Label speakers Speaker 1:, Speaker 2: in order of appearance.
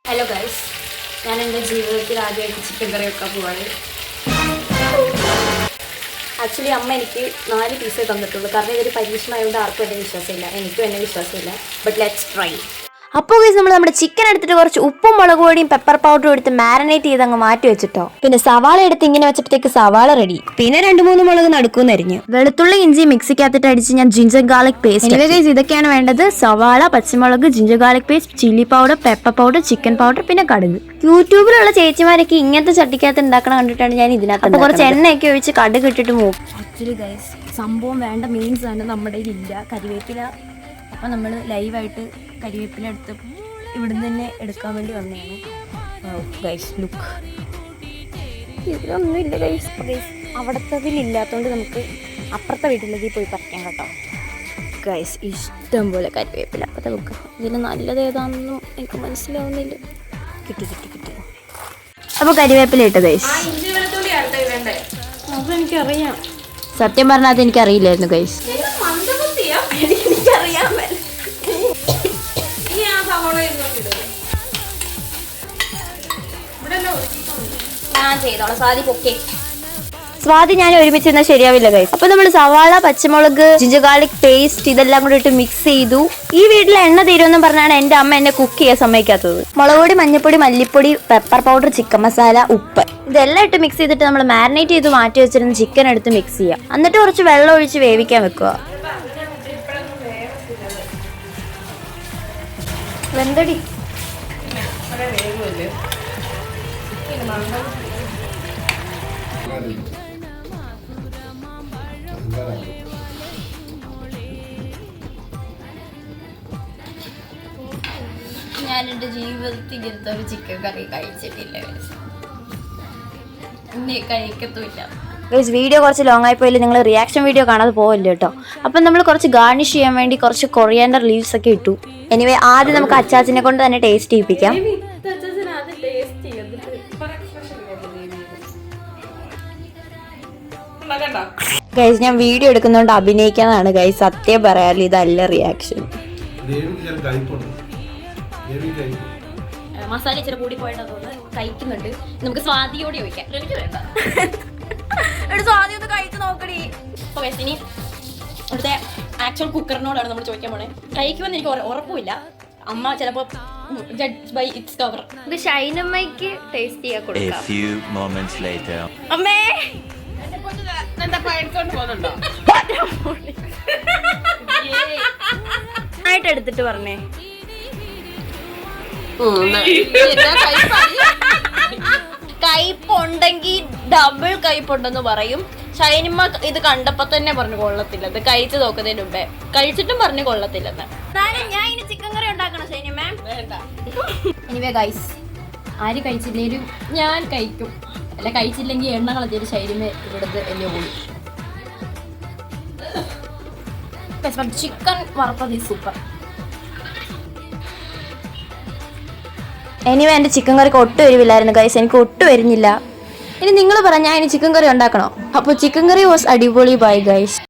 Speaker 1: Hello guys, ഞാൻ എൻ്റെ ജീവിതത്തിൽ ആദ്യമായിട്ട് ചിക്കൻ കറി വെക്കാൻ പോവാണ്. ആക്ച്വലി അമ്മ എനിക്ക് 4 പീസേ തന്നിട്ടുള്ളൂ. കാരണം ഇതൊരു പരീക്ഷണമായതുകൊണ്ട് ആർക്കും എന്നെ വിശ്വാസമില്ല, എനിക്കും എന്നെ വിശ്വാസമില്ല. But let's try.
Speaker 2: അപ്പോൾ നമ്മൾ നമ്മുടെ ചിക്കൻ എടുത്തിട്ട് കുറച്ച് ഉപ്പും മുളക് പൊടിയും പെപ്പർ പൗഡറും എടുത്ത് മാരിനേറ്റ് ചെയ്ത് അങ്ങ് മാറ്റി വെച്ചിട്ടോ. പിന്നെ സവാള എടുത്ത് ഇങ്ങനെ വെച്ചപ്പോഴത്തേക്ക് സവാള റെഡി. പിന്നെ 2-3 മുളക് നടുക്കൂന്നരിഞ്ഞ് വെളുത്തുള്ളി ഇഞ്ചി മിക്സിക്കകത്തിട്ട് അടിച്ച് ഞാൻ ജിഞ്ചർ ഗാർലിക് പേസ്റ്റ്. ഇതൊക്കെയാണ് വേണ്ടത്: സവാള, പച്ചമുളക്, ginger garlic paste, chilli powder, pepper powder, chicken powder, പിന്നെ കടുക്. യൂട്യൂബിലുള്ള ചേച്ചിമാരൊക്കെ ഇങ്ങനത്തെ ചട്ടിക്കകത്ത് ഉണ്ടാക്കണം കണ്ടിട്ടാണ് ഞാൻ ഇതിനകത്ത് കുറച്ച് എണ്ണയൊക്കെ ഒഴിച്ച് കടുക് ഇട്ടിട്ട് പോകും.
Speaker 1: ആക്ച്വലി ഗൈസ്, സംഭവം വേണ്ട മീൻസ് ആണ് നമ്മുടെ ഇല്ല കരിവേപ്പില. അപ്പം നമ്മൾ ലൈവായിട്ട് കരിവേപ്പില എടുത്ത് ഇവിടുന്ന് തന്നെ എടുക്കാൻ വേണ്ടി വന്നതാണ്. ഗൈസ് ലുക്ക്, ഇതിലൊന്നും ഇല്ല ഗൈസ്. ഗൈസ് അവിടത്തതിലില്ലാത്തതുകൊണ്ട് നമുക്ക് അപ്പുറത്തെ വീട്ടിലേക്ക് പോയി പറിക്കാം കേട്ടോ. ഗൈസ് ഇഷ്ടം പോലെ കരിവേപ്പില. അപ്പത്തെ ബുക്ക് ഇതിന് നല്ലത് ഏതാണെന്നും എനിക്ക് മനസ്സിലാവുന്നില്ല. കിട്ടി.
Speaker 2: അപ്പോൾ കരിവേപ്പില ഇട്ട് ഗൈസ്.
Speaker 1: അതെനിക്കറിയാം.
Speaker 2: സത്യം പറഞ്ഞാൽ അത് എനിക്കറിയില്ലായിരുന്നു ഗൈസ്.
Speaker 1: ഞാൻ ചെയ്തോളാം.
Speaker 2: സ്വാതി ഞാൻ ഒരുമിച്ച് ഇരുന്നാൽ ശരിയാവില്ല ഗൈസ്. അപ്പൊ നമ്മൾ സവാള, പച്ചമുളക്, ജിഞ്ചർ ഗാർലിക് പേസ്റ്റ് ഇതെല്ലാം കൂടി ഇട്ട് മിക്സ് ചെയ്തു. ഈ വീട്ടിലെ എണ്ണ തീരുമെന്നും പറഞ്ഞാണ് എന്റെ അമ്മ എന്നെ കുക്ക് ചെയ്യാൻ സമ്മതിക്കാത്തത്. മുളക് പൊടി, മഞ്ഞൾപ്പൊടി, മല്ലിപ്പൊടി, പെപ്പർ പൗഡർ, ചിക്കൻ മസാല, ഉപ്പ് ഇതെല്ലാം ഇട്ട് മിക്സ് ചെയ്തിട്ട് നമ്മൾ മാരിനേറ്റ് ചെയ്ത് മാറ്റി വെച്ചിരുന്ന ചിക്കൻ എടുത്ത് മിക്സ് ചെയ്യാം. എന്നിട്ട് കുറച്ച് വെള്ളം ഒഴിച്ച് വേവിക്കാൻ വെക്കുക. വെന്തടി
Speaker 1: ഞാൻ എൻ്റെ ജീവിതത്തിൽ ഇങ്ങനത്തെ ഒരു ചിക്കൻ കറി കഴിച്ചിട്ടില്ല. എന്നെ കഴിക്കത്തുമില്ല.
Speaker 2: ഗൈസ് വീഡിയോ കുറച്ച് ലോങ് ആയി പോയില്ല, നിങ്ങൾ റിയാക്ഷൻ വീഡിയോ കാണാതെ പോവല്ലോ കേട്ടോ. അപ്പം നമ്മൾ കുറച്ച് ഗാർണിഷ് ചെയ്യാൻ വേണ്ടി കുറച്ച് കൊറിയാൻഡർ ലീവ്സ് ഒക്കെ ഇട്ടു. എനിവേ ആദ്യം നമുക്ക് അച്ചാച്ചിനെ കൊണ്ട് തന്നെ ടേസ്റ്റ് ചെയ്യിപ്പിക്കാം. ഗൈസ് ഞാൻ വീഡിയോ എടുക്കുന്നതുകൊണ്ട് അഭിനയിക്കാന്നാണ് ഗൈസ്. സത്യം പറയാല് ഇതല്ല റിയാക്ഷൻ.
Speaker 1: മസാല ഇച്ചിരി കൂടി പോയിട്ട് കഴിക്കുന്നുണ്ട്. നമുക്ക് സ്വാദിയോടെ ചോദിക്കാം. എനിക്ക് വേണ്ട. സ്വാതി ഒന്ന് കഴിച്ച് നോക്കടി. ഇനി ഇവിടുത്തെ ആക്ച്വൽ കുക്കറിനോടാണ് നമ്മൾ ചോദിക്കാൻ പോണേ. കഴിക്കുമെന്ന് എനിക്ക് ഉറപ്പില്ല. അമ്മ ചിലപ്പോ ജഡ്ജ് ബൈ ഇറ്റ്സ് കവർ. ഇത് ഷൈനമ്മയ്ക്ക് ടേസ്റ്റ് ചെയ്യാൻ കൊടുക്കാം. അമ്മേ ആയിട്ട് എടുത്തിട്ട് പറഞ്ഞേ. കയ്പുണ്ടെങ്കിൽ ഡബിൾ കയ്പുണ്ടെന്ന് പറയും. ഷൈനിമ്മ ഇത് കണ്ടപ്പോ തന്നെ പറഞ്ഞു കൊള്ളത്തില്ലെന്ന്. കഴിച്ചു നോക്കുന്നതിന് മുമ്പേ കഴിച്ചിട്ടും പറഞ്ഞു കൊള്ളത്തില്ലെന്ന്. ഞാൻ ഇനി ചിക്കൻ കറി ഉണ്ടാക്കണം ഷൈനിമ്മ. എനിവേ ഗൈസ്, ആര് കഴിച്ചില്ലേലും ഞാൻ കഴിക്കും. അല്ല കഴിച്ചില്ലെങ്കിൽ എണ്ണ കളഞ്ഞൊരു ഷൈനിമ്മ ഇവിടുത്തെ എന്നെ പോയി. ചിക്കൻ വറുത്തത് സൂപ്പർ.
Speaker 2: എനിവേ എൻ്റെ ചിക്കൻ കറിക്ക് ഒട്ടും എരിവില്ലായിരുന്നു ഗൈസ്. എനിക്ക് ഒട്ടും എരിഞ്ഞില്ല. ഇനി നിങ്ങൾ പറഞ്ഞാൽ ഇനി ചിക്കൻ കറി ഉണ്ടാക്കണോ? അപ്പോൾ ചിക്കൻ കറി വാസ് അടിപൊളി. Bye guys.